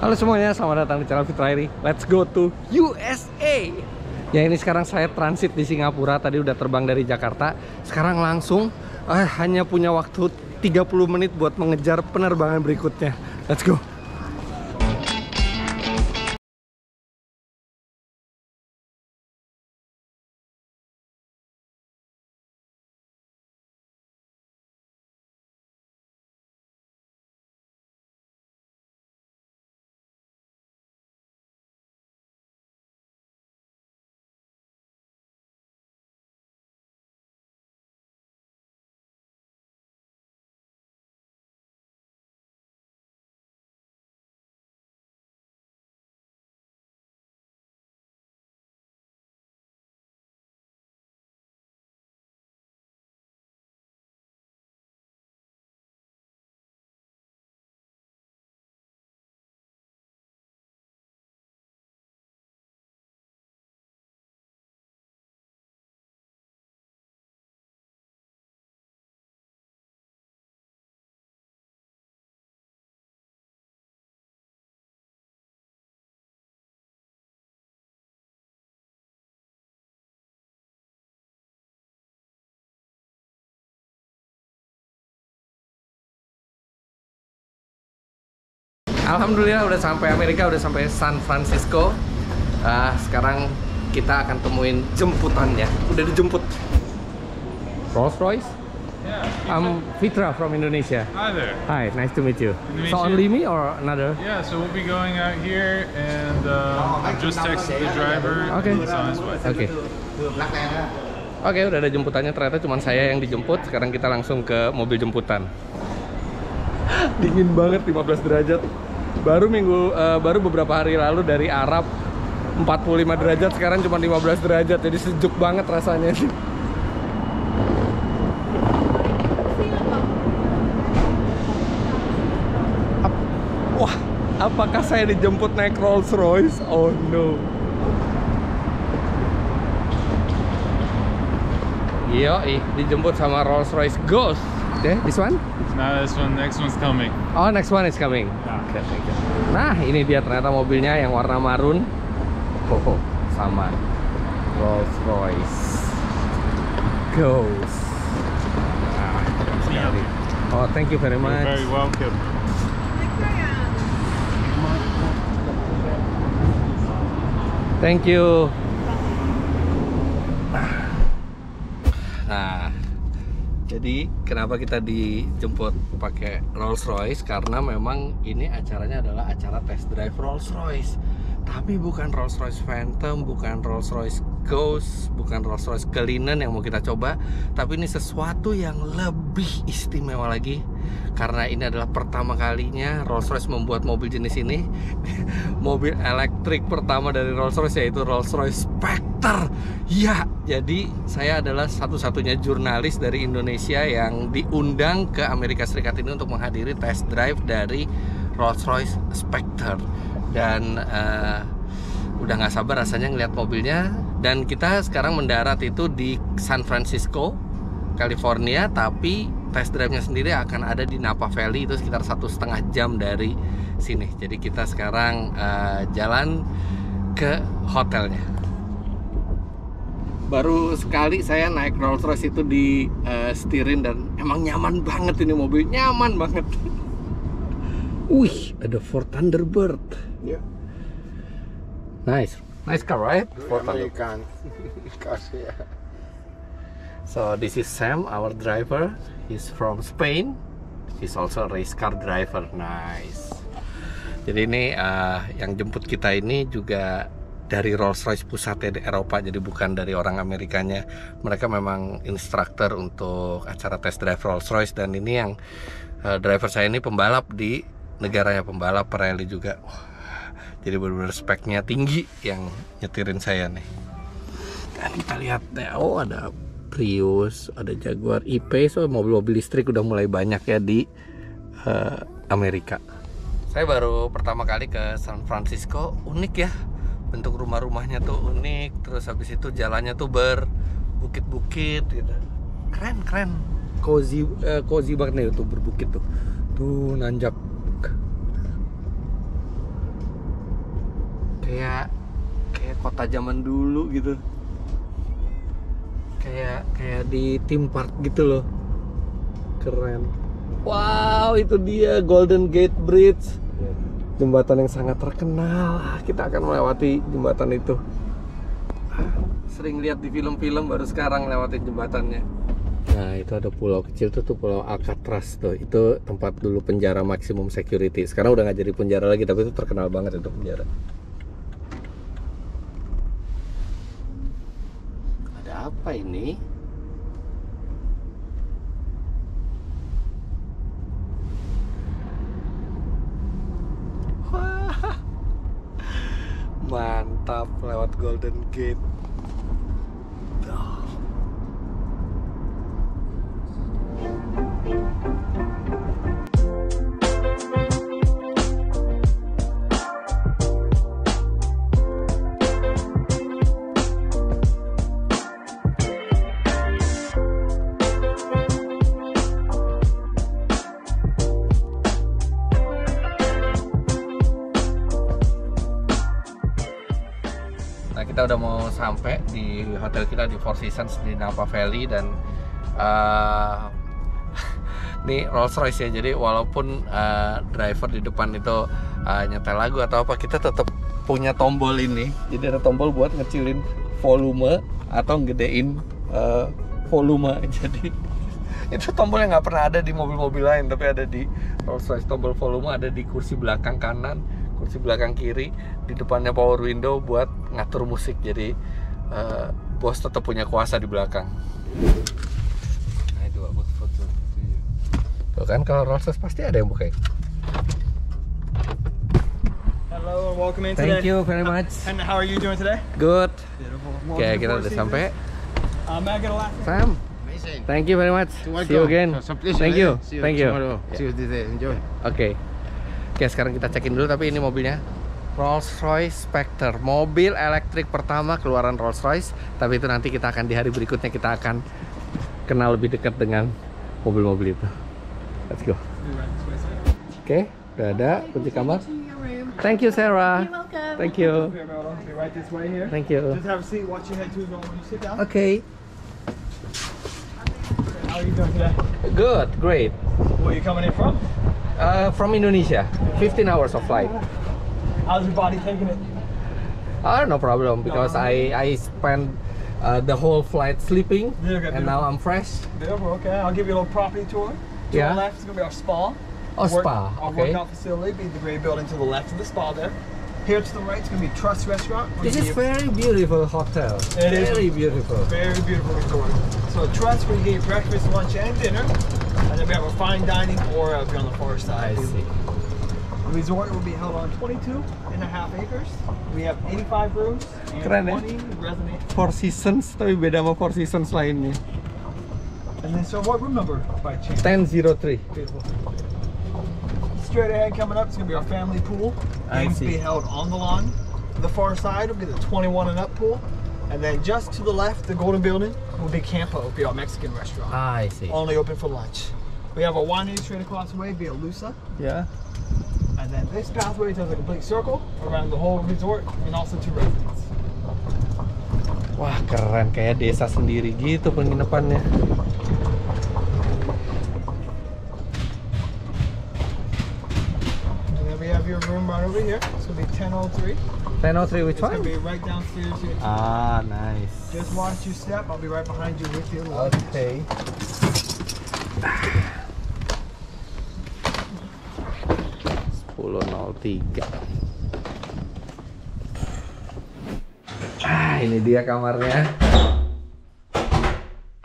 Halo semuanya, selamat datang di channel Fitrairi. Let's go to USA. Ya, ini sekarang saya transit di Singapura. Tadi udah terbang dari Jakarta. Sekarang langsung hanya punya waktu 30 menit buat mengejar penerbangan berikutnya. Let's go. Alhamdulillah udah sampai Amerika, udah sampai San Francisco. Sekarang kita akan temuin jemputannya. Udah dijemput. Rolls Royce. Yeah. I'm Fitra from Indonesia. Hi there. Hi, nice to meet you. Nice to meet So you. only me or another? Yeah, so we'll be going out here, and I've just texted the driver. Okay. He's on his way. Oke. Oke, udah ada jemputannya. Ternyata cuma saya yang dijemput. Sekarang kita langsung ke mobil jemputan. Dingin banget, 15 derajat. Baru beberapa hari lalu dari Arab 45 derajat, sekarang cuma 15 derajat. Jadi sejuk banget rasanya. Wah, apakah saya dijemput naik Rolls Royce? Oh no. Yoi, dijemput sama Rolls Royce Ghost. Okay, this one? Now this one, next one's coming. Oh, next one is coming. Yeah. Okay, thank you. Nah, ini dia ternyata mobilnya yang warna marun. Oh, sama Rolls Royce Ghost. Nah, sekali. Oh, thank you very You're much. very welcome. Thank you. Nah, jadi kenapa kita dijemput pakai Rolls Royce? Karena memang ini acaranya adalah acara test drive Rolls Royce. Tapi bukan Rolls Royce Phantom, bukan Rolls Royce Ghost, bukan Rolls Royce Cullinan yang mau kita coba. Tapi ini sesuatu yang lebih istimewa lagi. Karena ini adalah pertama kalinya Rolls Royce membuat mobil jenis ini. Mobil elektrik pertama dari Rolls Royce, yaitu Rolls Royce Spectre. Ya, jadi saya adalah satu-satunya jurnalis dari Indonesia yang diundang ke Amerika Serikat ini untuk menghadiri test drive dari Rolls Royce Spectre. Dan udah nggak sabar rasanya ngeliat mobilnya. Dan kita sekarang mendarat itu di San Francisco, California, tapi test drive-nya sendiri akan ada di Napa Valley, itu sekitar 1,5 jam dari sini. Jadi kita sekarang jalan ke hotelnya. Baru sekali saya naik Rolls Royce itu di setirin, dan emang nyaman banget ini mobil, nyaman banget. Wih, ada Ford Thunderbird. Yeah. Nice car, right? Ford American cars, yeah. So this is Sam, our driver. He's from Spain. He's also a race car driver. Nice. Jadi ini yang jemput kita ini juga dari Rolls Royce pusatnya di Eropa. Jadi bukan dari orang Amerikanya. Mereka memang instruktur untuk acara test drive Rolls Royce. Dan ini yang driver saya ini pembalap di negaranya, pembalap rally juga. Jadi benar-benar speknya tinggi yang nyetirin saya nih. Dan kita lihat, oh ada Prius, ada Jaguar I-Pace. So mobil-mobil listrik udah mulai banyak ya di Amerika. Saya baru pertama kali ke San Francisco. Unik ya, bentuk rumah-rumahnya tuh unik. Terus habis itu jalannya tuh berbukit-bukit gitu. Keren. Cozy banget nih tuh, berbukit tuh. Tuh nanjak. kayak kota zaman dulu gitu. Kayak di theme park gitu loh. Keren. Wow, itu dia Golden Gate Bridge. Jembatan yang sangat terkenal. Kita akan melewati jembatan itu. Sering lihat di film-film, baru sekarang lewatin jembatannya. Nah, itu ada pulau kecil tuh Pulau Alcatraz tuh. Itu tempat dulu penjara maksimum security. Sekarang udah nggak jadi penjara lagi, tapi itu terkenal banget itu penjara. Ada apa ini? Wah, mantap lewat Golden Gate. Nah, kita udah mau sampai di hotel kita di Four Seasons di Napa Valley dan ini Rolls Royce ya. Jadi walaupun driver di depan itu nyetel lagu atau apa, kita tetap punya tombol ini. Jadi ada tombol buat ngecilin volume atau ngedein volume. Jadi itu tombol yang nggak pernah ada di mobil-mobil lain, tapi ada di Rolls Royce. Tombol volume ada di kursi belakang kanan, kursi belakang kiri, di depannya power window buat ngatur musik. Jadi bos tetap punya kuasa di belakang. Nah, itu buat foto. Tuh kan, kalau Rolls Royce pasti ada yang buka. Hello and welcome in Thank today. you very much. And how are you doing today? Good. Beautiful. Oke, kita udah sampai. May I get a last Sam, Amazing. thank you very much. See you again. Thank you. Thank you. See you today. Enjoy. Oke, sekarang kita cekin dulu, tapi ini mobilnya Rolls-Royce Spectre, mobil elektrik pertama keluaran Rolls-Royce. Tapi itu nanti kita akan di hari berikutnya kita akan kenal lebih dekat dengan mobil-mobil itu. Let's go. Oke, udah ada kunci kamar. Thank you, Sarah. You're welcome. Thank you. Be right this way here. Thank you. Just have a seat. Watch your head to the door when you sit down. Okay. How are you doing today? Good, great. Where are you coming in from? From Indonesia, 15 hours of flight. How's your body taking it? No problem, because I spent the whole flight sleeping, Yeah, okay, and now I'm fresh. Beautiful. Okay, I'll give you a little property tour. To Yeah. the left is gonna be our spa. Oh, spa, Our okay. workout facility. Be the gray building to the left of the spa there. Here to the right is gonna be Trust Restaurant. This is very beautiful hotel. It is. Very beautiful. Very beautiful resort. So Trust, where you get your breakfast, lunch, and dinner. And then we have a fine dining or be on the far side. I see. The resort will be held on 22.5 acres. We have 85 rooms and Keren ya? 20 resident. Four Seasons, tapi beda sama Four Seasons lainnya. And then, so what room number by chance? 1003. Beautiful. Straight ahead coming up is going to be our family pool. I Games to see. be held on the lawn. The far side will be the 21 and up pool. And then just to the left, the Golden Building, will be Campo, will be our Mexican restaurant. I see. Only open for lunch. We have a winery straight across the way via Lusa. Ya. And then this pathway does a complete circle around the whole resort and also to residents. Wah, keren, kayak desa sendiri gitu penginapannya. And then we have your room right over here. It's going to be 1003. 1003 which It's going to one? be right downstairs here. Ah, nice. Just watch you step. I'll be right behind you with your luggage. Okay. 10.03. Ini dia kamarnya.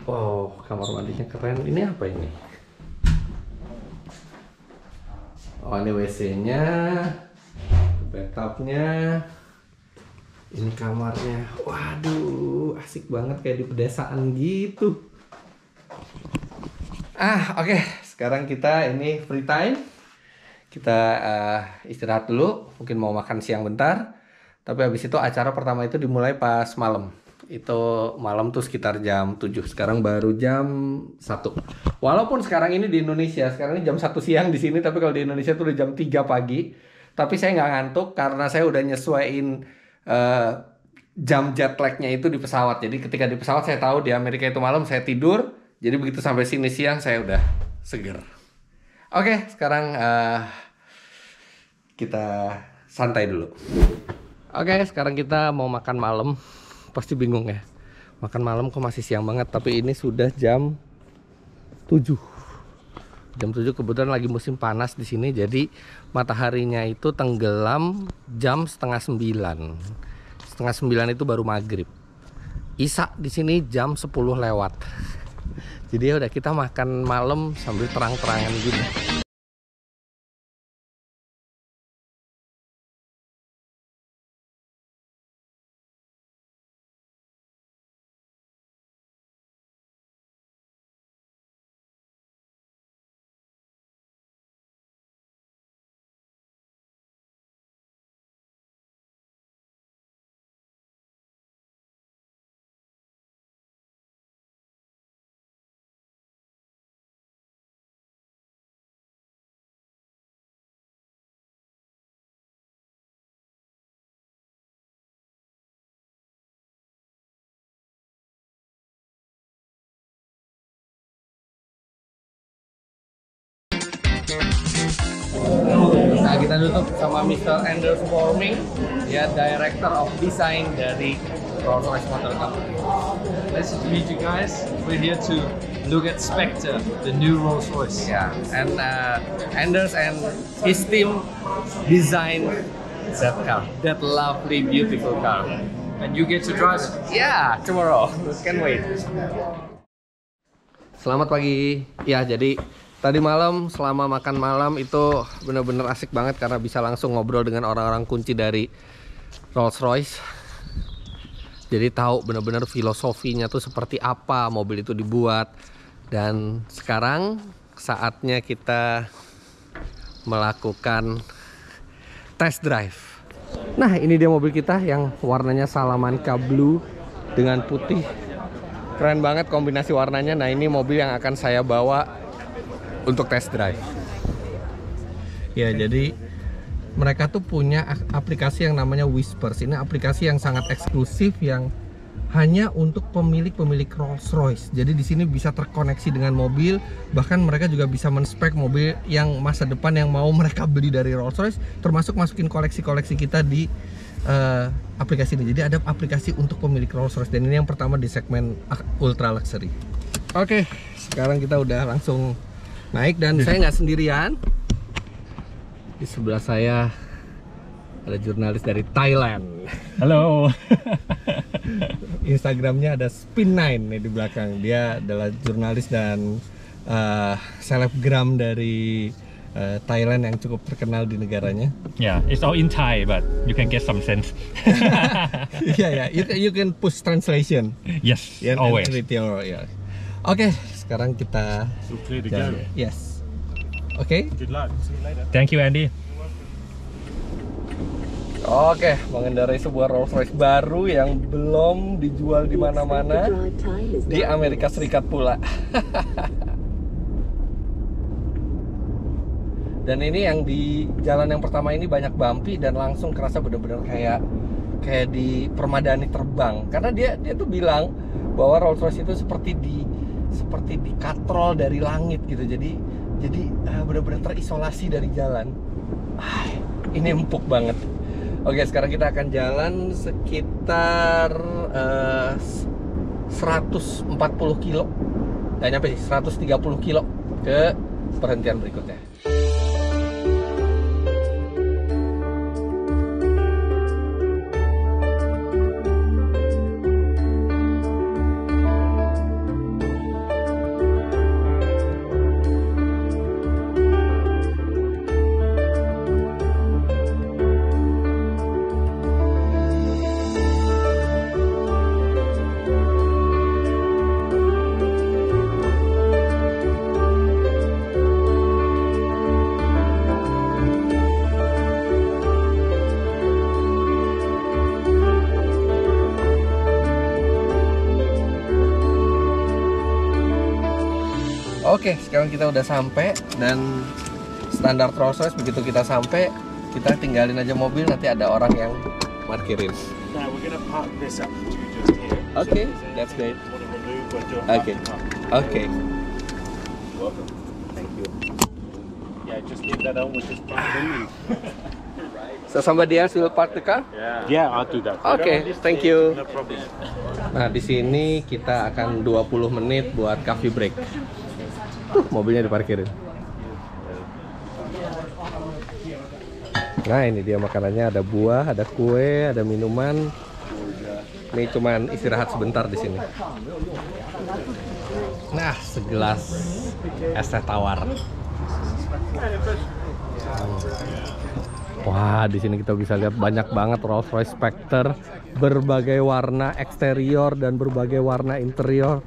Oh, kamar mandinya keren. Ini apa ini? Oh, ini WC-nya, bathtubnya. Ini kamarnya. Waduh, asik banget kayak di pedesaan gitu. Oke. Sekarang kita ini free time. Kita istirahat dulu, mungkin mau makan siang bentar. Tapi habis itu acara pertama itu dimulai pas malam. Itu malam tuh sekitar jam 7. Sekarang baru jam 1. Walaupun sekarang ini di Indonesia, sekarang ini jam 1 siang di sini, tapi kalau di Indonesia tuh udah jam 3 pagi. Tapi saya nggak ngantuk karena saya udah nyesuaiin jam jet lag-nya itu di pesawat. Jadi ketika di pesawat saya tahu di Amerika itu malam, saya tidur. Jadi begitu sampai sini siang saya udah seger. Oke, sekarang kita santai dulu. Oke, sekarang kita mau makan malam. Pasti bingung ya. Makan malam kok masih siang banget, tapi ini sudah jam 7. Jam 7 kebetulan lagi musim panas di sini, jadi mataharinya itu tenggelam jam setengah 9. Setengah 9 itu baru maghrib. Isya di sini jam 10 lewat. Jadi ya udah kita makan malam sambil terang-terangan gitu. Nah, kita tutup sama Mr. Anders Forming, ya, Director of Design dari Rolls-Royce Motor Company. Nice to meet you guys. We're here to look at Spectre, the new Rolls-Royce. Yeah, and Anders and his team designed that car, that lovely, beautiful car. And you get to drive it. Yeah, tomorrow. Can't wait. Selamat pagi. Ya, jadi tadi malam selama makan malam itu bener-bener asik banget karena bisa langsung ngobrol dengan orang-orang kunci dari Rolls-Royce. Jadi tahu bener-bener filosofinya tuh seperti apa mobil itu dibuat. Dan sekarang saatnya kita melakukan test drive. Nah, ini dia mobil kita yang warnanya Salamanca Blue dengan putih. Keren banget kombinasi warnanya. Nah, ini mobil yang akan saya bawa untuk test drive. Ya, jadi mereka tuh punya aplikasi yang namanya Whispers. Ini aplikasi yang sangat eksklusif yang hanya untuk pemilik-pemilik Rolls-Royce. Jadi di sini bisa terkoneksi dengan mobil, bahkan mereka juga bisa men-spec mobil yang masa depan yang mau mereka beli dari Rolls-Royce, termasuk masukin koleksi-koleksi kita di aplikasi ini. Jadi ada aplikasi untuk pemilik Rolls-Royce dan ini yang pertama di segmen ultra luxury. Oke, sekarang kita udah langsung naik dan saya nggak sendirian. Di sebelah saya ada jurnalis dari Thailand. Hello. Instagramnya ada Spin9 nih di belakang. Dia adalah jurnalis dan selebgram dari Thailand yang cukup terkenal di negaranya. Yeah, it's all in Thai, but you can get some sense. Yeah, you can push translation. Yes, Yeah, always. Yeah. Oke, sekarang kita jalan. Yes. Oke. Good luck. See you later. Thank you, Andy. Oke, mengendarai sebuah Rolls-Royce baru yang belum dijual di mana-mana di Amerika Serikat pula. Dan ini yang di jalan yang pertama ini banyak bumpy dan langsung kerasa bener-bener kayak di permadani terbang. Karena dia tuh bilang bahwa Rolls-Royce itu seperti dikatrol dari langit gitu. Jadi bener-bener terisolasi dari jalan. Ini empuk banget. Oke, sekarang kita akan jalan sekitar 140 kilo. Nggak nyampe sih, 130 kilo ke perhentian berikutnya. Oke, sekarang kita udah sampai dan standar Rolls-Royce begitu kita sampai Kita tinggalin aja mobil, nanti ada orang yang parkirin. Now we're going to park this up to just here. Okay, that's great. Want to remove, but don't Okay. have to park. Okay. Welcome. Thank you. Yeah, just leave that on with this park in. So somebody else will park the car? Yeah, I'll do that. Okay, thank you. No problem. Nah, di sini kita akan 20 menit buat coffee break. Mobilnya diparkirin. Nah, ini dia makanannya, ada buah, ada kue, ada minuman. Ini cuman istirahat sebentar di sini. Nah, segelas es teh tawar. Wah, di sini kita bisa lihat banyak banget Rolls-Royce Spectre, berbagai warna eksterior dan berbagai warna interior.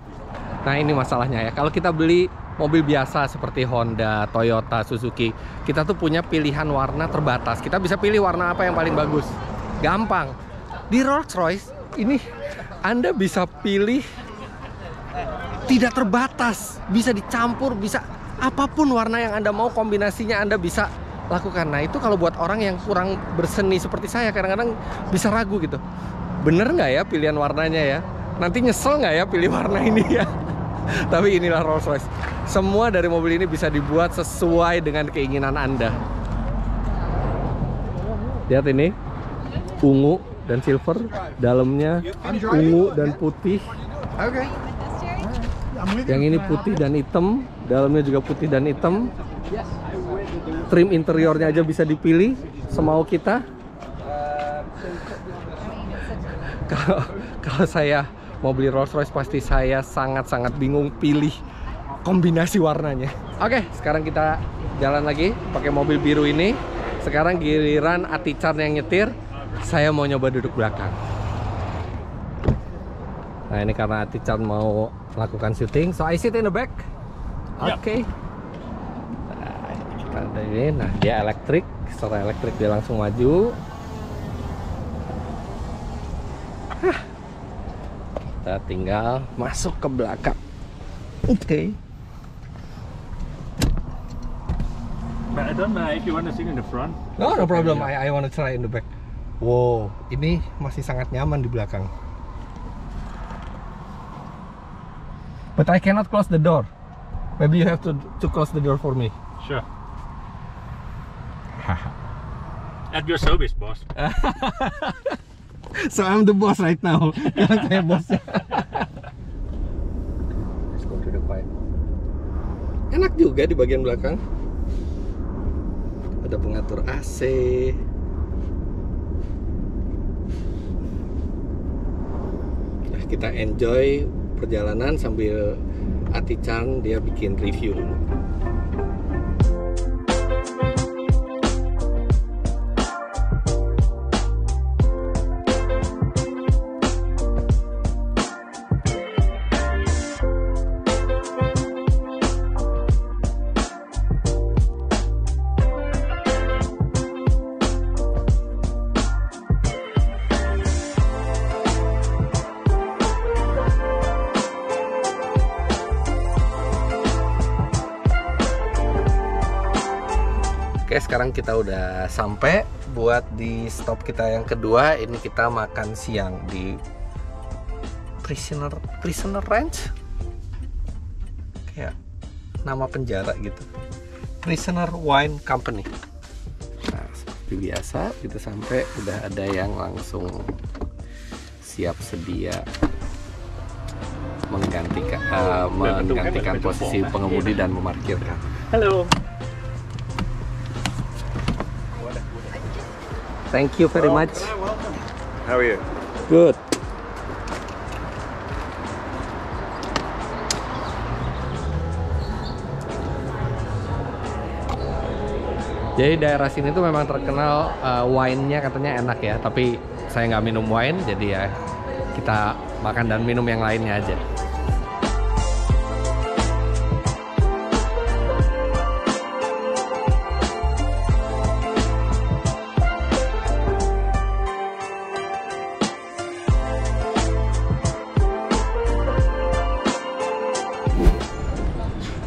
Nah, ini masalahnya ya. Kalau kita beli mobil biasa seperti Honda, Toyota, Suzuki, kita tuh punya pilihan warna terbatas. Kita bisa pilih warna apa yang paling bagus. Gampang. Di Rolls-Royce ini Anda bisa pilih tidak terbatas, bisa dicampur, bisa apapun warna yang Anda mau, kombinasinya Anda bisa lakukan. Nah, itu kalau buat orang yang kurang berseni seperti saya, kadang-kadang bisa ragu gitu. Bener nggak ya pilihan warnanya ya? Nanti nyesel nggak ya pilih warna ini ya? Tapi inilah Rolls-Royce. Semua dari mobil ini bisa dibuat sesuai dengan keinginan Anda. Lihat ini, ungu dan silver, dalamnya ungu dan putih. Okay. Yang ini putih dan hitam, dalamnya juga putih dan hitam. Trim interiornya aja bisa dipilih semau kita. Kalau saya mau beli Rolls-Royce pasti saya sangat-sangat bingung pilih kombinasi warnanya. Oke, sekarang kita jalan lagi pakai mobil biru ini. Sekarang giliran Atican yang nyetir. Saya mau nyoba duduk belakang. Nah, ini karena Atican mau melakukan syuting, so I sit in the back. Oke. Ada ini, nah dia elektrik, secara elektrik dia langsung maju. Kita tinggal masuk ke belakang. Oke. But I don't mind if you want to sit in the front. No problem. I want to try in the back. Wow, ini masih sangat nyaman di belakang. But I cannot close the door. Maybe you have to close the door for me. Sure. At your service, boss. So I'm the boss right now. Saya bosnya. Let's go to the quiet. Enak juga di bagian belakang. Ada pengatur AC. Nah, kita enjoy perjalanan sambil Atican dia bikin review dulu. Oke, sekarang kita udah sampai buat di stop kita yang kedua. Ini kita makan siang di Prisoner Ranch. Kayak nama penjara gitu. Prisoner Wine Company. Nah, seperti biasa kita sampai udah ada yang langsung siap sedia menggantikan posisi pengemudi dan memarkirkan. Hello. Thank you very much. How are you? Good. Jadi daerah sini tuh memang terkenal wine-nya katanya enak ya. Tapi saya nggak minum wine, jadi ya kita makan dan minum yang lainnya aja.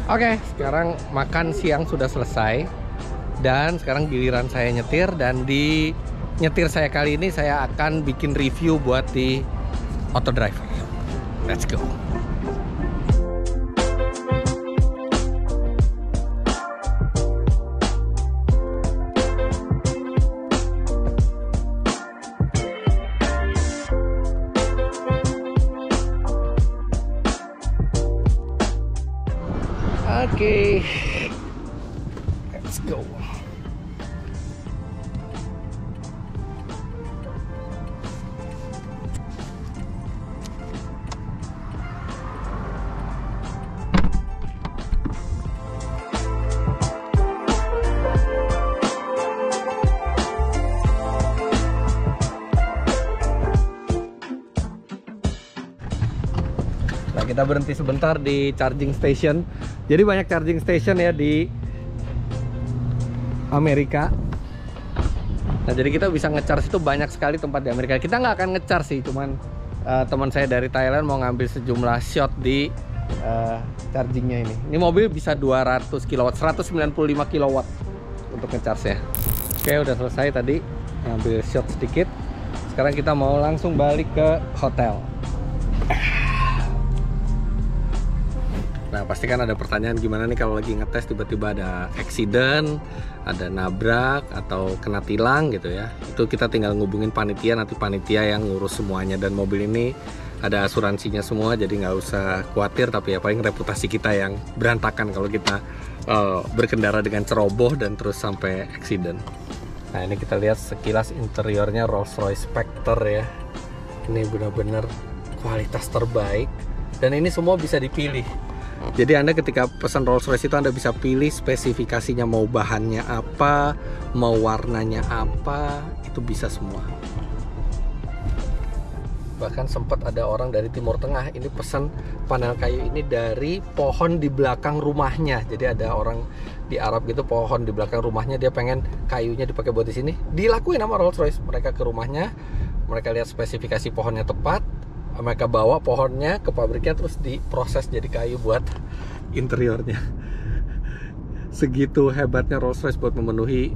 Oke, sekarang makan siang sudah selesai. Dan sekarang giliran saya nyetir, dan di nyetir saya kali ini saya akan bikin review buat di Auto Driver. Let's go. Oke, let's go. Nah, kita berhenti sebentar di charging station. Jadi banyak charging station ya di Amerika. Nah, jadi kita bisa nge-charge itu banyak sekali tempat di Amerika. Kita nggak akan nge-charge sih, cuman teman saya dari Thailand mau ngambil sejumlah shot di chargingnya ini. Ini mobil bisa 200 kW, 195 kW untuk nge-charge ya. Oke, udah selesai tadi ngambil shot sedikit. Sekarang kita mau langsung balik ke hotel. Nah, pasti kan ada pertanyaan gimana nih kalau lagi ngetes tiba-tiba ada accident, ada nabrak atau kena tilang gitu ya. Itu kita tinggal ngubungin panitia, nanti panitia yang ngurus semuanya. Dan mobil ini ada asuransinya semua, jadi nggak usah khawatir. Tapi ya paling reputasi kita yang berantakan kalau kita berkendara dengan ceroboh dan terus sampai accident. Nah, ini kita lihat sekilas interiornya Rolls-Royce Spectre ya. Ini benar-benar kualitas terbaik, dan ini semua bisa dipilih. Jadi Anda ketika pesan Rolls-Royce itu Anda bisa pilih spesifikasinya, mau bahannya apa, mau warnanya apa, itu bisa semua. Bahkan sempat ada orang dari Timur Tengah ini pesan panel kayu ini dari pohon di belakang rumahnya. Jadi ada orang di Arab gitu, pohon di belakang rumahnya, dia pengen kayunya dipakai buat di sini. Dilakuin sama Rolls-Royce. Mereka ke rumahnya, mereka lihat spesifikasi pohonnya tepat, mereka bawa pohonnya ke pabriknya, terus diproses jadi kayu buat interiornya. Segitu hebatnya Rolls-Royce buat memenuhi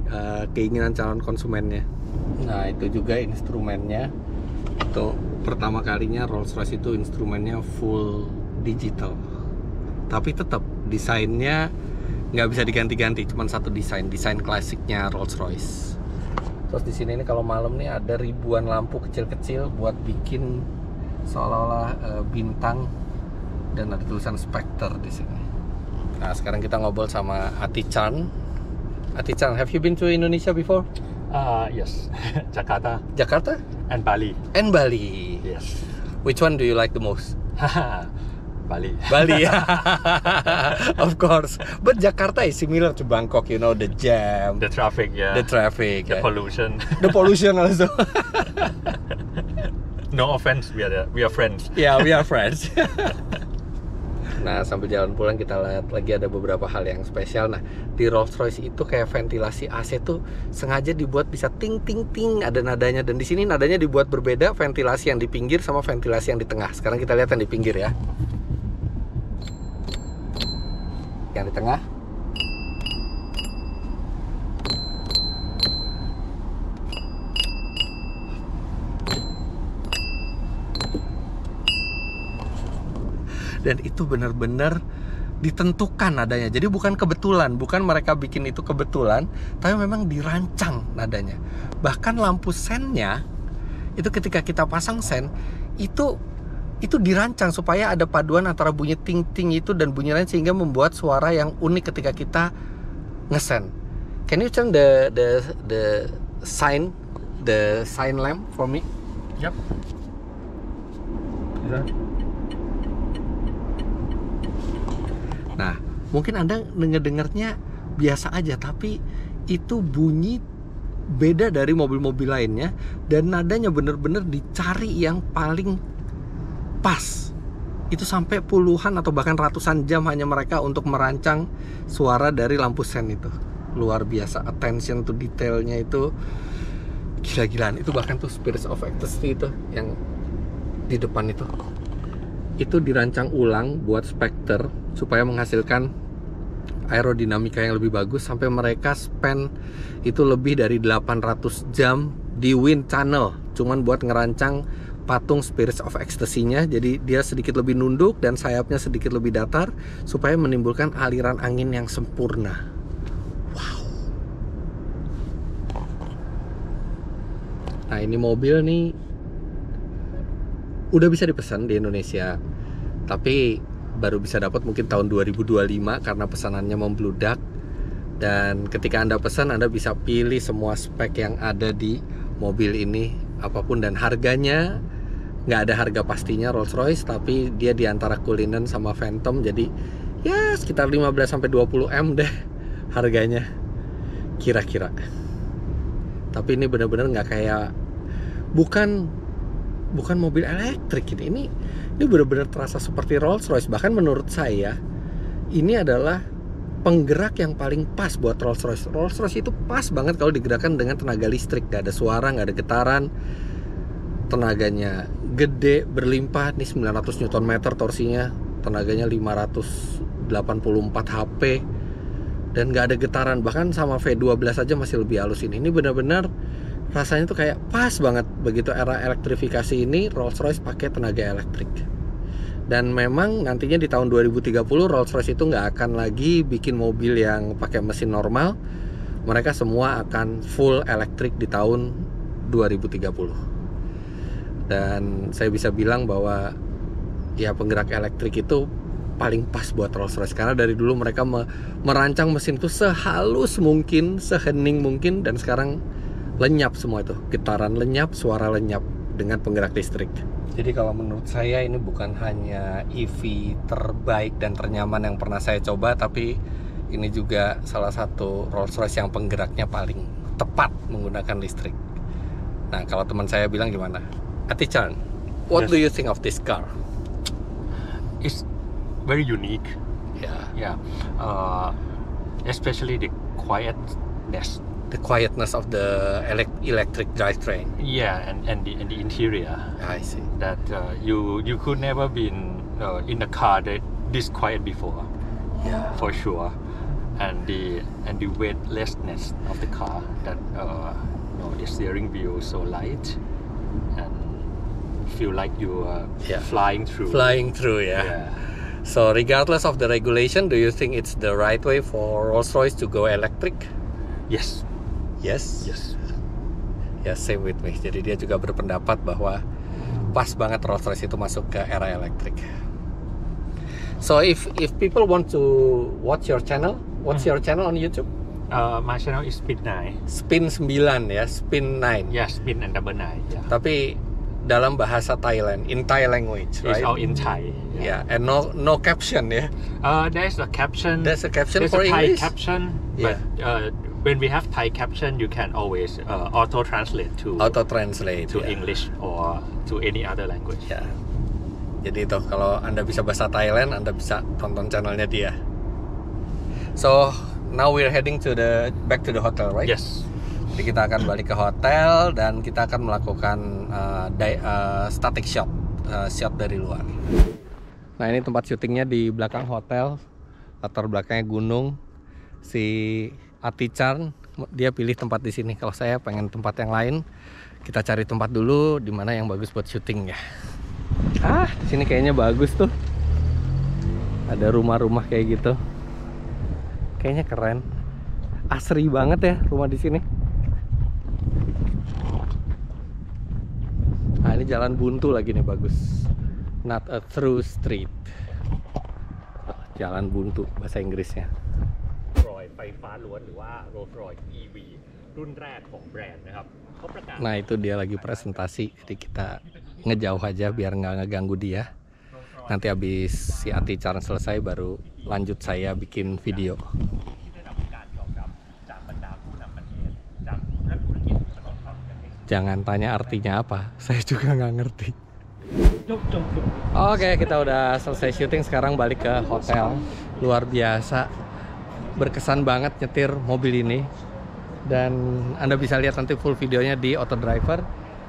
keinginan calon konsumennya. Nah, itu juga instrumennya. Itu pertama kalinya Rolls-Royce itu instrumennya full digital. Tapi tetap desainnya nggak bisa diganti-ganti, cuma satu desain klasiknya Rolls-Royce. Terus di sini nih kalau malam nih ada ribuan lampu kecil-kecil buat bikin seolah-olah bintang, dan ada tulisan Spectre di sini. Nah, sekarang kita ngobrol sama Ati Chan. Ati Chan, have you been to Indonesia before? Yes. Jakarta Jakarta and Bali. and Bali. Yes. Which one do you like the most? Bali. Bali, of course. But Jakarta is similar to Bangkok, you know, the jam, The traffic, yeah. the traffic, The yeah. pollution. The pollution also. No offense, we are friends. Yeah, we are friends. Nah, sambil jalan pulang kita lihat lagi ada beberapa hal yang spesial. Nah, di Rolls-Royce itu kayak ventilasi AC tuh sengaja dibuat bisa ting ting ting, ada nadanya, dan di sini nadanya dibuat berbeda, ventilasi yang di pinggir sama ventilasi yang di tengah. Sekarang kita lihat yang di pinggir ya. Yang di tengah. Dan itu benar-benar ditentukan nadanya. Jadi bukan kebetulan, bukan mereka bikin itu kebetulan, tapi memang dirancang nadanya. Bahkan lampu sennya itu ketika kita pasang sen itu dirancang supaya ada paduan antara bunyi ting-ting itu dan bunyi lain, sehingga membuat suara yang unik ketika kita ngesen. Can you turn the sign lamp for me? Yep. Nah, mungkin Anda ngedengarnya biasa aja, tapi itu bunyi beda dari mobil-mobil lainnya, dan nadanya bener-bener dicari yang paling pas. Itu sampai puluhan atau bahkan ratusan jam hanya mereka untuk merancang suara dari lampu sen itu. Luar biasa, attention to detailnya itu gila-gilaan. Itu bahkan tuh Spirits of Ecstasy itu yang di depan itu dirancang ulang buat Spectre supaya menghasilkan aerodinamika yang lebih bagus, sampai mereka spend itu lebih dari 800 jam di wind tunnel cuman buat ngerancang patung Spirits of Ecstasy-nya. Jadi dia sedikit lebih nunduk dan sayapnya sedikit lebih datar supaya menimbulkan aliran angin yang sempurna. Wow. Nah, ini mobil nih udah bisa dipesan di Indonesia, tapi baru bisa dapat mungkin tahun 2025 karena pesanannya membludak. Dan ketika Anda pesan, Anda bisa pilih semua spek yang ada di mobil ini, apapun, dan harganya nggak ada harga pastinya Rolls-Royce, tapi dia di antara Cullinan sama Phantom, jadi ya sekitar 15-20 M deh harganya kira-kira. Tapi ini benar-benar nggak kayak, bukan mobil elektrik ini benar-benar terasa seperti Rolls-Royce. Bahkan menurut saya ini adalah penggerak yang paling pas buat Rolls-Royce. Rolls-Royce itu pas banget kalau digerakkan dengan tenaga listrik, gak ada suara, gak ada getaran, tenaganya gede, berlimpah. Nih 900 Nm torsinya, tenaganya 584 HP, dan gak ada getaran. Bahkan sama V12 aja masih lebih halus ini. Ini benar-benar rasanya tuh kayak pas banget. Begitu era elektrifikasi ini, Rolls-Royce pakai tenaga elektrik. Dan memang nantinya di tahun 2030 Rolls-Royce itu nggak akan lagi bikin mobil yang pakai mesin normal. Mereka semua akan full elektrik di tahun 2030. Dan saya bisa bilang bahwa ya penggerak elektrik itu paling pas buat Rolls-Royce, karena dari dulu mereka merancang mesin itu sehalus mungkin, sehening mungkin, dan sekarang lenyap semua itu, getaran lenyap, suara lenyap dengan penggerak listrik. Jadi kalau menurut saya ini bukan hanya EV terbaik dan ternyaman yang pernah saya coba, tapi ini juga salah satu Rolls-Royce yang penggeraknya paling tepat menggunakan listrik. Nah, kalau teman saya bilang gimana? Ati-chan, what do you think of this car? It's very unique. Yeah. Especially the quietness. The quietness of the electric drivetrain. Yeah, and the interior. I see. That you could never been in a car that this quiet before. Yeah. For sure. And the weightlessness of the car. That the steering wheel is so light and feel like you are flying through. Flying through, yeah. So regardless of the regulation, do you think it's the right way for Rolls-Royce to go electric? Yes. Yes. Yes. Ya, same with me. Jadi dia juga berpendapat bahwa pas banget Rolls-Royce itu masuk ke era elektrik. So if people want to watch your channel, what's your channel on YouTube? My channel is Spin 9. Spin 9 ya, Spin 9. Yeah, Spin and double 9. Yeah. Tapi dalam bahasa Thailand, in Thai language, right? It's all in Thai. Yeah, and no caption ya. There's a caption. There's a caption for for Thai English. caption, Yeah. but when we have Thai caption, you can always auto translate to English or to any other language. Ya. Jadi itu kalau Anda bisa bahasa Thailand, Anda bisa tonton channelnya dia. So now we're heading back to the hotel, right? Yes. Jadi kita akan balik ke hotel dan kita akan melakukan static shot dari luar. Nah, ini tempat syutingnya di belakang hotel, latar belakangnya gunung. Si Ati-chan dia pilih tempat di sini. Kalau saya pengen tempat yang lain. Kita cari tempat dulu di mana yang bagus buat syuting ya. Di sini kayaknya bagus tuh. Ada rumah-rumah kayak gitu. Kayaknya keren. Asri banget ya rumah di sini. Nah, ini jalan buntu lagi nih, bagus. Not a through street. Jalan buntu bahasa Inggrisnya. EV รุ่นแรกของแบรนด์นะครับ Nah, itu dia lagi presentasi. Jadi kita ngejauh aja biar nggak ngeganggu dia. Nanti habis si Ati-chan selesai baru lanjut saya bikin video. Jangan tanya artinya apa, saya juga nggak ngerti. Oke, kita udah selesai syuting, sekarang balik ke hotel. Luar biasa, berkesan banget nyetir mobil ini. Dan Anda bisa lihat nanti full videonya di Auto Driver.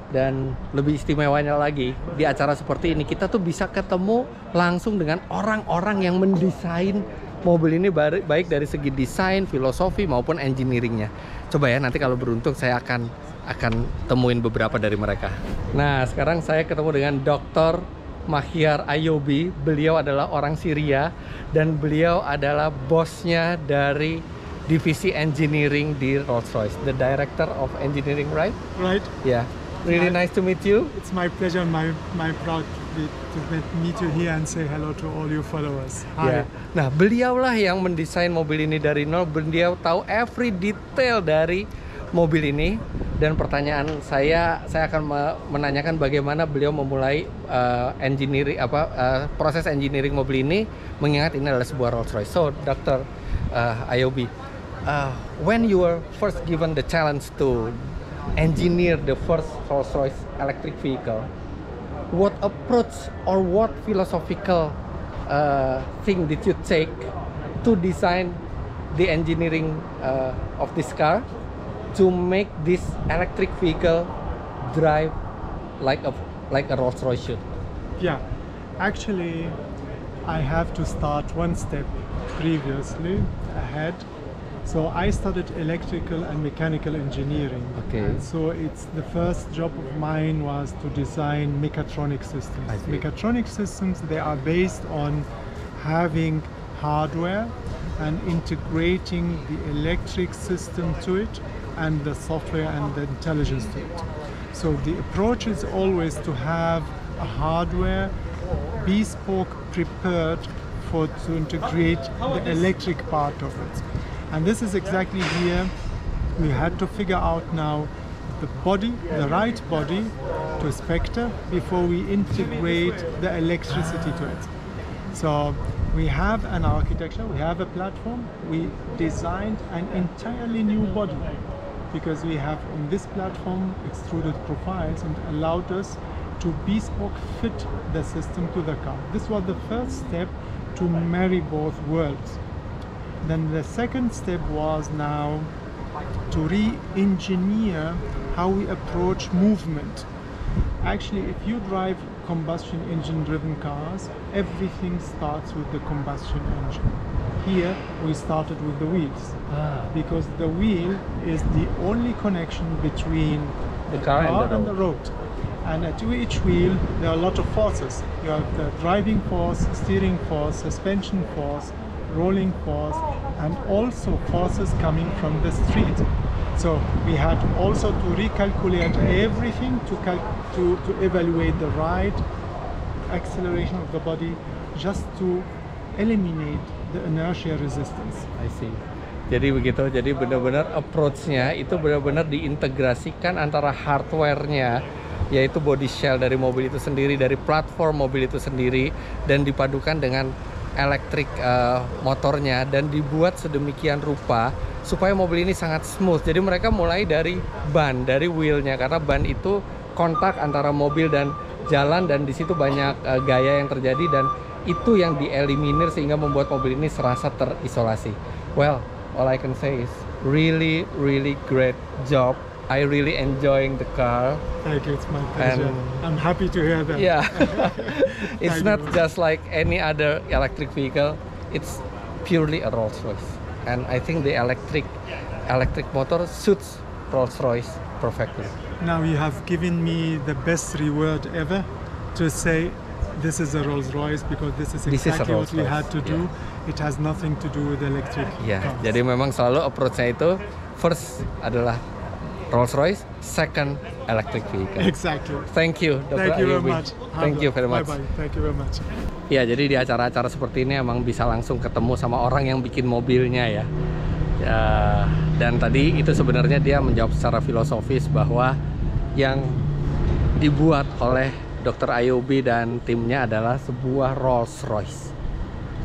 Dan lebih istimewanya lagi, di acara seperti ini kita tuh bisa ketemu langsung dengan orang-orang yang mendesain mobil ini baik dari segi desain, filosofi maupun engineeringnya. Coba ya, nanti kalau beruntung saya akan temuin beberapa dari mereka. Nah, sekarang saya ketemu dengan Dr. Mahyar Ayobi. Beliau adalah orang Syria dan beliau adalah bosnya dari divisi engineering di Rolls-Royce, the director of engineering, right? Right. Yeah. Really nice to meet you. It's my pleasure, my proud to meet you here and say hello to all your followers. Hi. Yeah. Nah, beliaulah yang mendesain mobil ini dari nol. Beliau tahu every detail dari mobil ini. Dan pertanyaan saya akan menanyakan bagaimana beliau memulai proses engineering mobil ini, mengingat ini adalah sebuah Rolls-Royce. So, Dr. Ayobi, when you were first given the challenge to engineer the first Rolls-Royce electric vehicle, what approach or what philosophical thing did you take to design the engineering of this car to make this electric vehicle drive like a Rolls-Royce should? Yeah, actually, I have to start one step previously ahead. So I studied electrical and mechanical engineering. Okay. And so it's the first job of mine was to design mechatronic systems. I see. Mechatronic systems, they are based on having hardware and integrating the electric system to it and the software and the intelligence to it. So the approach is always to have a hardware bespoke prepared to integrate the electric part of it. And this is exactly here we had to figure out now the right body to Spectre before we integrate the electricity to it. So we have an architecture, we have a platform, we designed an entirely new body because we have on this platform extruded profiles and allowed us to bespoke fit the system to the car. This was the first step to marry both worlds. Then the second step was now to re-engineer how we approach movement. Actually, if you drive combustion engine driven cars, everything starts with the combustion engine. Here we started with the wheels because the wheel is the only connection between the car and the road. And at each wheel there are a lot of forces. You have the driving force, steering force, suspension force, rolling force, and also forces coming from the street. So we had also to recalculate everything to evaluate the right acceleration of the body just to eliminate the inertia resistance. I see. Jadi begitu, jadi benar-benar approach-nya itu benar-benar diintegrasikan antara hardware-nya, yaitu body shell dari mobil itu sendiri, dari platform mobil itu sendiri, dan dipadukan dengan elektrik motornya, dan dibuat sedemikian rupa supaya mobil ini sangat smooth. Jadi mereka mulai dari ban, dari wheelnya, karena ban itu kontak antara mobil dan jalan, dan di situ banyak gaya yang terjadi, dan itu yang dieliminir sehingga membuat mobil ini serasa terisolasi. Well, all I can say is really great job. I really enjoying the car. Thank you, it's my pleasure. I'm happy to hear that. Yeah, it's not just like any other electric vehicle. It's purely a Rolls-Royce, and I think the electric motor suits Rolls-Royce perfectly. Now you have given me the best reward ever to say this is a Rolls-Royce, because this is exactly what we had to do. Yeah. It has nothing to do with electric cars. Jadi memang selalu approach-nya itu first adalah Rolls-Royce, second electric vehicle. Exactly. Thank you, Dr. Thank you very Ayobi. much. Thank you very much. Bye-bye. Thank you very much. Ya, jadi di acara-acara seperti ini emang bisa langsung ketemu sama orang yang bikin mobilnya ya. Dan tadi itu sebenarnya dia menjawab secara filosofis bahwa yang dibuat oleh Dr. Ayobi dan timnya adalah sebuah Rolls-Royce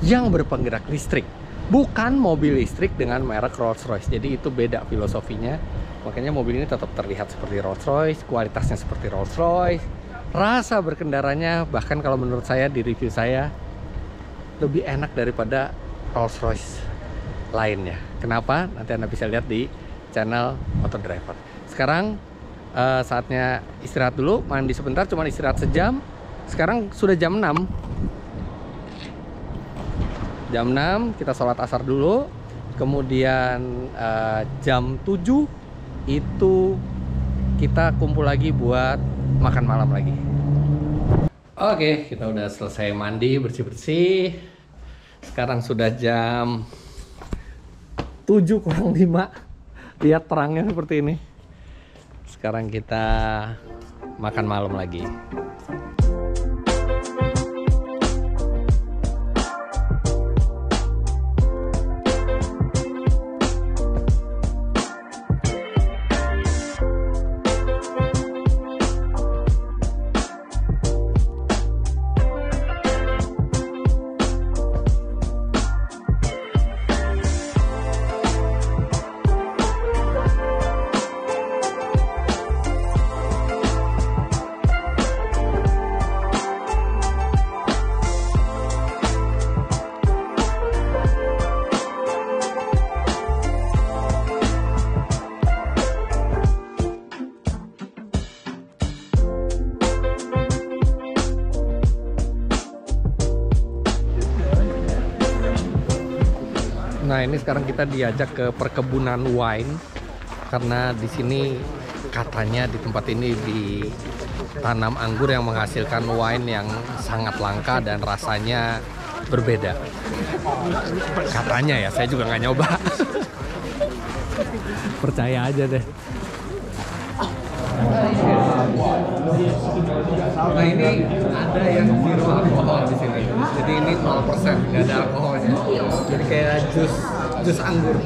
yang berpenggerak listrik, bukan mobil listrik dengan merek Rolls-Royce. Jadi itu beda filosofinya. Makanya mobil ini tetap terlihat seperti Rolls-Royce, kualitasnya seperti Rolls-Royce, rasa berkendaranya bahkan kalau menurut saya di review saya lebih enak daripada Rolls-Royce lainnya. Kenapa? Nanti Anda bisa lihat di channel Auto Driver. Sekarang saatnya istirahat dulu, mandi sebentar, cuma istirahat sejam. Sekarang sudah jam 6. Jam 6 kita sholat asar dulu. Kemudian jam 7 itu kita kumpul lagi buat makan malam lagi. Oke, kita udah selesai mandi, bersih-bersih. Sekarang sudah jam 7 kurang 5. Lihat terangnya seperti ini. Sekarang kita makan malam lagi. Nah, ini sekarang kita diajak ke perkebunan wine karena di sini katanya di tempat ini ditanam anggur yang menghasilkan wine yang sangat langka dan rasanya berbeda. Katanya ya, saya juga nggak nyoba. Percaya aja deh. Nah, ini ada yang zero alkohol di sini. Jadi ini 0%, nggak ada alkoholnya. Jadi kayak jus anggur.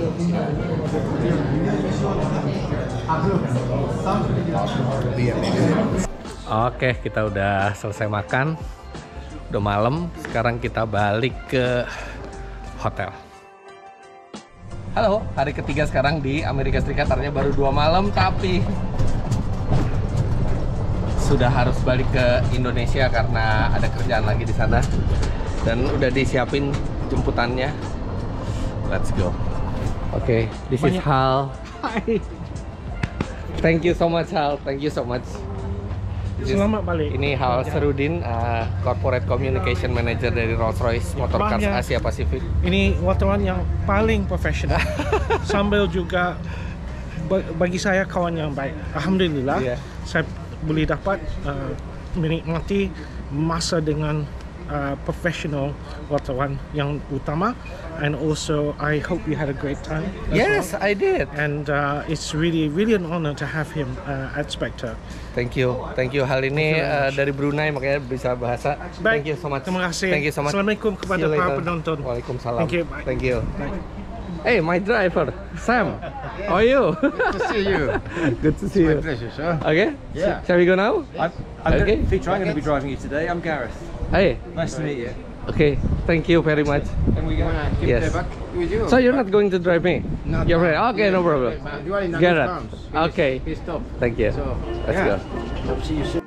Oke, kita udah selesai makan. Udah malam. Sekarang kita balik ke hotel. Halo, hari ketiga sekarang di Amerika Serikat. Artinya baru 2 malam, tapi sudah harus balik ke Indonesia karena ada kerjaan lagi di sana dan udah disiapin jemputannya. Let's go. Oke, this is Hal. Hai. Thank you so much, Hal. Thank you so much. Selamat balik. Ini Hal Serudin, Corporate Communication Manager dari Rolls-Royce Motorcars Asia Pasifik. Ini wartawan yang paling profesional. Sambil juga bagi saya kawan yang baik. Alhamdulillah, saya boleh dapat menikmati masa dengan professional wartawan yang utama, and also I hope you had a great time. Yes, I did. And it's really an honor to have him at Spectre. Thank you Hal ini dari Brunei makanya bisa bahasa. Baik, Thank you so much. Terima kasih. Thank you so much. Assalamualaikum kepada para penonton. Waalaikumsalam. Thank you. Bye. Thank you. Bye. Hey, my driver, Sam. How are you? Good to see you. Good to see you. My pleasure, sir. Okay. Yeah. Shall we go now? I'm Okay. going to be driving you today. I'm Gareth. Hey. Nice to meet you. Okay. Thank you very much. Can we go? Yes. Back with you. So you're not going to drive me? Not You're now. right. Okay, no problem. You are in Gareth. terms. Okay. He's tough. Thank you. So, Let's yeah. go. Hope to see you soon.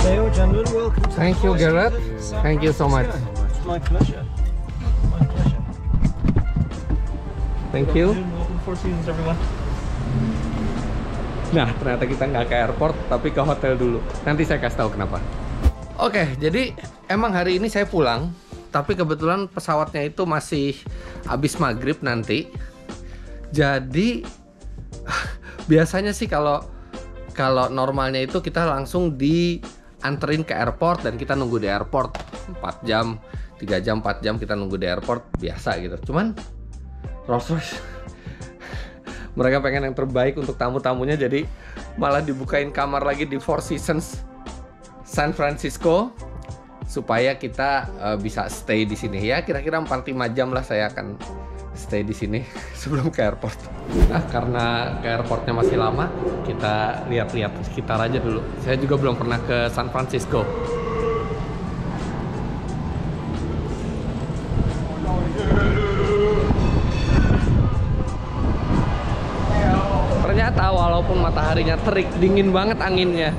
Leo, gentlemen, welcome to Thank you, Gareth. Thank you so much. It's my pleasure. My pleasure. Thank you. Welcome to Four Seasons, everyone. Nah, ternyata kita nggak ke airport, tapi ke hotel dulu. Nanti saya kasih tahu kenapa. Oke, jadi emang hari ini saya pulang, tapi kebetulan pesawatnya itu masih habis maghrib nanti. Jadi biasanya sih kalau normalnya itu kita langsung dianterin ke airport dan kita nunggu di airport 4 jam, 3 jam, 4 jam kita nunggu di airport biasa gitu. Cuman Rolls-Royce mereka pengen yang terbaik untuk tamu-tamunya, jadi malah dibukain kamar lagi di Four Seasons San Francisco supaya kita bisa stay di sini. Ya kira-kira 4-5 jam lah saya akan stay di sini sebelum ke airport. Nah, karena ke airportnya masih lama, kita lihat-lihat sekitar aja dulu. Saya juga belum pernah ke San Francisco. Ternyata walaupun mataharinya terik, dingin banget anginnya.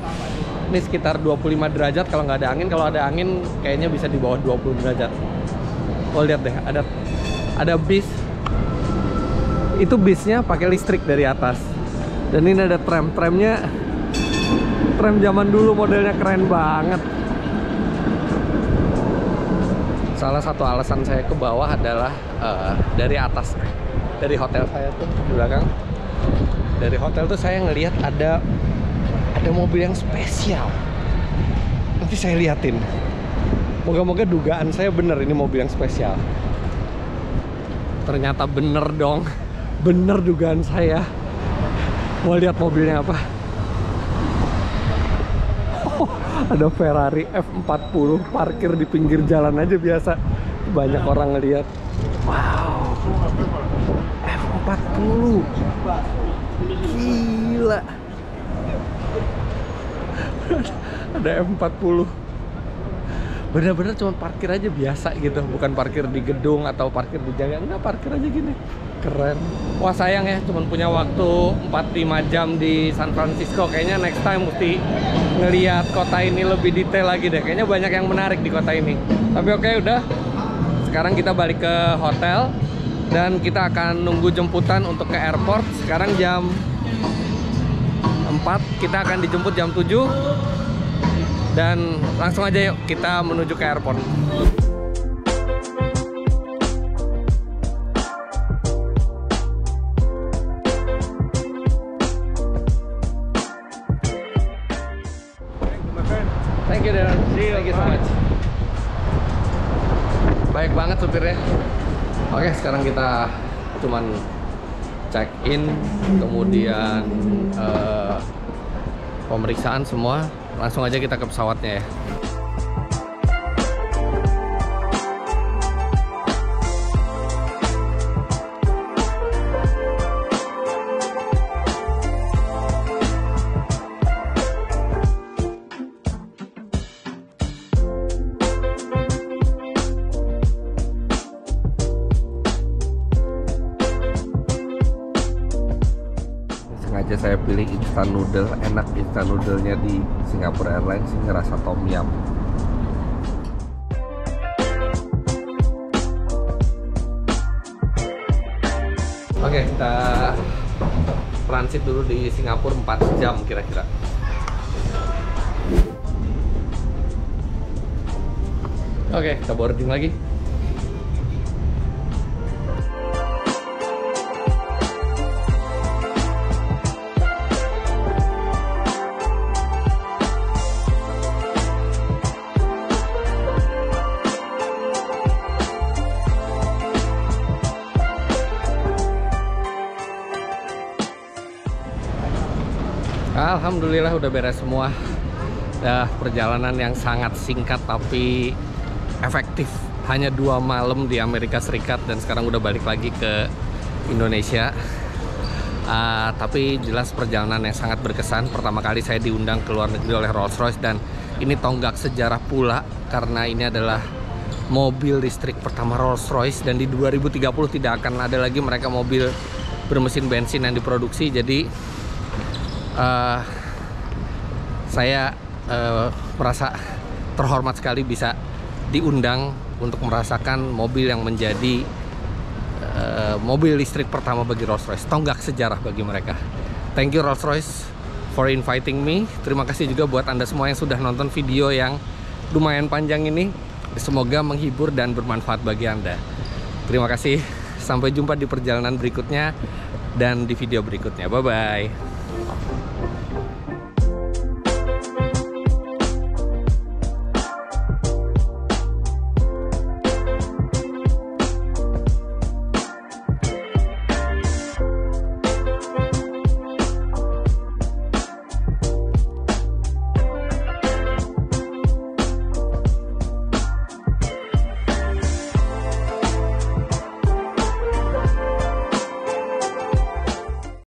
nih sekitar 25 derajat kalau nggak ada angin. Kalau ada angin kayaknya bisa di bawah 20 derajat. Oh lihat deh, ada bis. Itu bisnya pakai listrik dari atas. Dan ini ada tram-tramnya. Tram zaman dulu modelnya keren banget. Salah satu alasan saya ke bawah adalah dari atas, dari hotel saya tuh di belakang. Dari hotel tuh saya ngelihat ada mobil yang spesial. Nanti saya liatin. Moga-moga dugaan saya bener ini mobil yang spesial. Ternyata bener dong. Bener dugaan saya. Mau lihat mobilnya apa? Oh, ada Ferrari F40 parkir di pinggir jalan aja biasa. Banyak orang ngeliat. Wow, F40. Gila. Ada F40. Bener-bener cuma parkir aja biasa gitu, bukan parkir di gedung atau parkir di jalan. Enggak, parkir aja gini. Keren. Wah sayang ya, cuma punya waktu 4-5 jam di San Francisco. Kayaknya next time mesti ngeliat kota ini lebih detail lagi deh. Kayaknya banyak yang menarik di kota ini. Tapi oke, udah. Sekarang kita balik ke hotel dan kita akan nunggu jemputan untuk ke airport. Sekarang jam 4, kita akan dijemput jam 7. Dan langsung aja yuk kita menuju ke airport. Thank you Darren. Thank you so much. Baik banget supirnya. Oke, sekarang kita cuman check in, kemudian pemeriksaan semua. Langsung aja kita ke pesawatnya ya. Sengaja saya pilih instant noodle, enak instant noodle-nya di Singapore Airlines, ini rasa tom yum. Oke, kita transit dulu di Singapura 4 jam kira-kira. Oke, kita boarding lagi. Alhamdulillah udah beres semua. Perjalanan yang sangat singkat tapi efektif. Hanya 2 malam di Amerika Serikat dan sekarang udah balik lagi ke Indonesia. Tapi jelas perjalanan yang sangat berkesan. Pertama kali saya diundang ke luar negeri oleh Rolls-Royce dan ini tonggak sejarah pula karena ini adalah mobil listrik pertama Rolls-Royce dan di 2030 tidak akan ada lagi mereka mobil bermesin bensin yang diproduksi. Jadi saya merasa terhormat sekali bisa diundang untuk merasakan mobil yang menjadi mobil listrik pertama bagi Rolls-Royce. Tonggak sejarah bagi mereka. Thank you Rolls-Royce for inviting me. Terima kasih juga buat Anda semua yang sudah nonton video yang lumayan panjang ini. Semoga menghibur dan bermanfaat bagi Anda. Terima kasih. Sampai jumpa di perjalanan berikutnya dan di video berikutnya. Bye-bye.